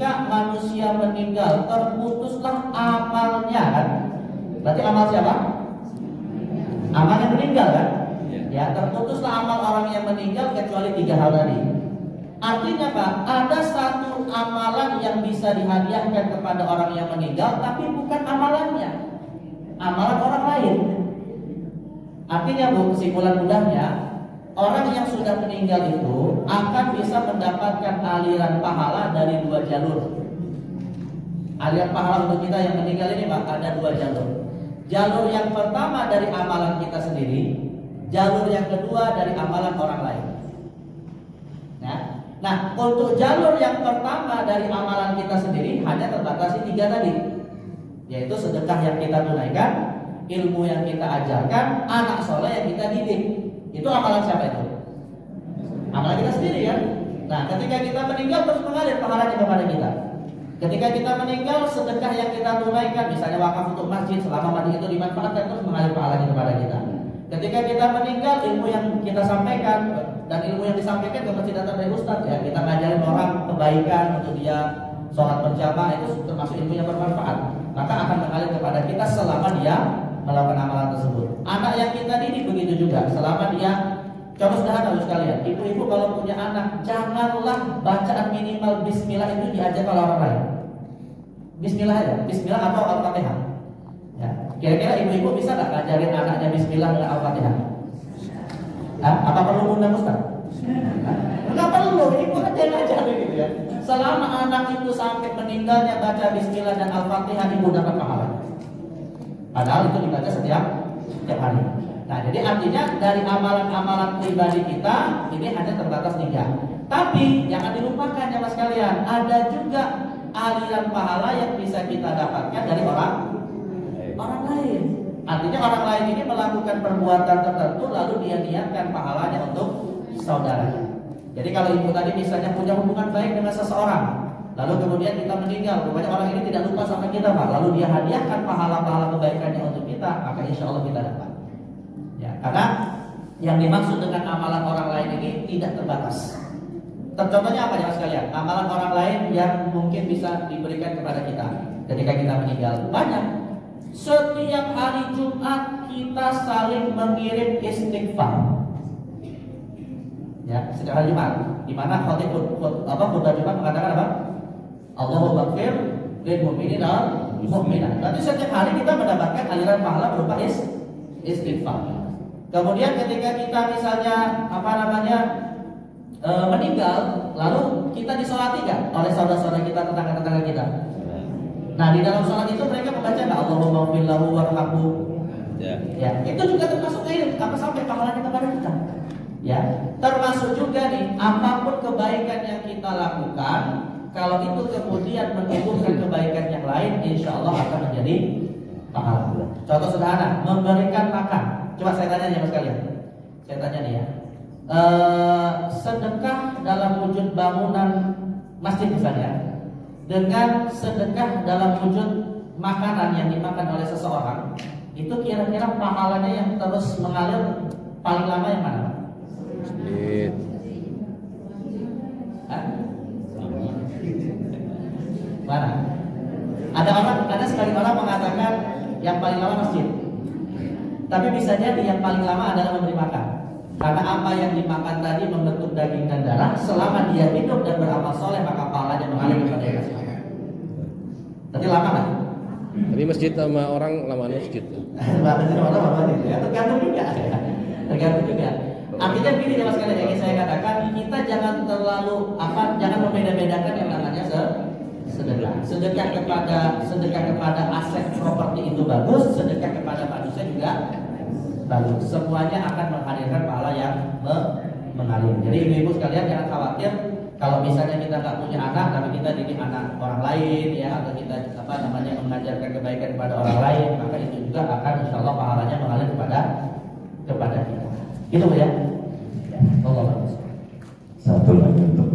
ketika manusia meninggal terputuslah amalnya kan? Berarti amal siapa? Amal yang meninggal kan? Ya, terputuslah amal orang yang meninggal kecuali 3 hal tadi. Artinya Pak, ada satu amalan yang bisa dihadiahkan kepada orang yang meninggal, tapi bukan amalannya, amalan orang lain. Artinya Bu, kesimpulan mudahnya, orang yang sudah meninggal itu akan bisa mendapatkan aliran pahala dari 2 jalur. Aliran pahala untuk kita yang meninggal ini Pak, ada 2 jalur. Jalur yang pertama dari amalan kita sendiri, jalur yang kedua dari amalan orang lain. Nah, untuk jalur yang pertama dari amalan kita sendiri hanya terbatasi 3 tadi, yaitu sedekah yang kita tunaikan, ilmu yang kita ajarkan, anak soleh yang kita didik. Itu amalan siapa itu? Amalan kita sendiri kan? Nah, ketika kita meninggal terus mengalir pahalanya kepada kita. Ketika kita meninggal, sedekah yang kita tunaikan, misalnya wakaf untuk masjid, selama mati itu dimanfaatkan, terus mengalir pahalanya kepada kita. Ketika kita meninggal, ilmu yang kita sampaikan dan ilmu yang disampaikan bukan datang dari ustadz ya, kita ngajarin orang kebaikan untuk dia sholat berjamaah, itu termasuk ilmu yang bermanfaat, maka akan mengalir kepada kita selama dia melakukan amalan tersebut. Anak yang kita didik begitu juga, selama dia, contoh sederhana sekalian, ibu-ibu kalau punya anak, janganlah bacaan minimal bismillah itu diajak oleh orang lain. Bismillah aja, bismillah atau al-fatihah. Ya. Kira-kira ibu-ibu bisa nggak ngajarin anaknya bismillah dengan al-fatihah? Apa perlu undang ustaz? Nggak perlu, ibu aja yang ngajarin gitu ya. Selama anak itu sampai meninggalnya baca bismillah dan al-fatihah, ibu dapat pahala. Padahal itu dibaca setiap hari. Nah, jadi artinya dari amalan-amalan pribadi kita ini hanya terbatas 3. Tapi jangan dilupakan ya mas kalian, ada juga aliran pahala yang bisa kita dapatkan dari orang lain. Artinya orang lain ini melakukan perbuatan tertentu lalu dia niatkan pahalanya untuk saudaranya. Jadi kalau ibu tadi misalnya punya hubungan baik dengan seseorang, lalu kemudian kita meninggal, rupanya orang ini tidak lupa sama kita Pak, lalu dia hadiahkan pahala-pahala kebaikannya untuk kita, maka insya Allah kita dapat. Ya, karena yang dimaksud dengan amalan orang lain ini tidak terbatas. Contohnya apa ya mas kalian? Amalan orang lain yang mungkin bisa diberikan kepada kita ketika kita meninggal banyak. Setiap hari Jumat kita saling mengirim istighfar. Ya, setiap hari Jumat, di mana khutbah Jumat mengatakan apa? Allahumma ighfir lil mu'minin wal mu'minat. Berarti setiap hari kita mendapatkan aliran pahala berupa istighfar. Kemudian ketika kita misalnya meninggal, lalu kita disolati kan oleh saudara-saudara kita, tetangga-tetangga kita. Nah, di dalam sholat itu mereka membaca Allahumma ighfir lahu warhamhu. Ya, itu juga termasuk ilmu, apa sampai pahalanya kepada kita. Ya, termasuk juga nih apapun kebaikan yang kita lakukan, kalau itu kemudian menumbuhkan kebaikan yang lain, insya Allah akan menjadi pahala. Contoh sederhana, memberikan makan. Coba saya tanya nih mas kalian, saya tanya nih ya, sedekah dalam wujud bangunan masjid misalnya, dengan sedekah dalam wujud makanan yang dimakan oleh seseorang, itu kira-kira pahalanya yang terus mengalir paling lama yang mana? Masjid. Mana? Ada sebagian orang mengatakan yang paling lama masjid. Tapi bisa jadi yang paling lama adalah memberi makan. Karena apa yang dimakan tadi membentuk daging dan darah, selama dia hidup dan beramal soleh maka pahalanya mengalir kepada dia. Tapi lama kan? Tapi masjid sama orang lama masjid. Masjid sama orang lama itu ya, tergantung juga. Tergantung juga. Artinya begini ya mas kalian, yang saya katakan, kita jangan terlalu jangan membeda-bedakan yang namanya sedekah. Sedekah kepada aset properti itu bagus, sedekah kepada manusia juga bagus. Semuanya akan menghadirkan pahala yang mengalir. Jadi ibu-ibu sekalian jangan khawatir kalau misalnya kita nggak punya anak, tapi kita didik anak orang lain ya, atau kita mengajarkan kebaikan kepada orang lain, maka itu juga akan insya Allah pahalanya mengalir kepada kita. Itu ya. Allah. Satu lagi untuk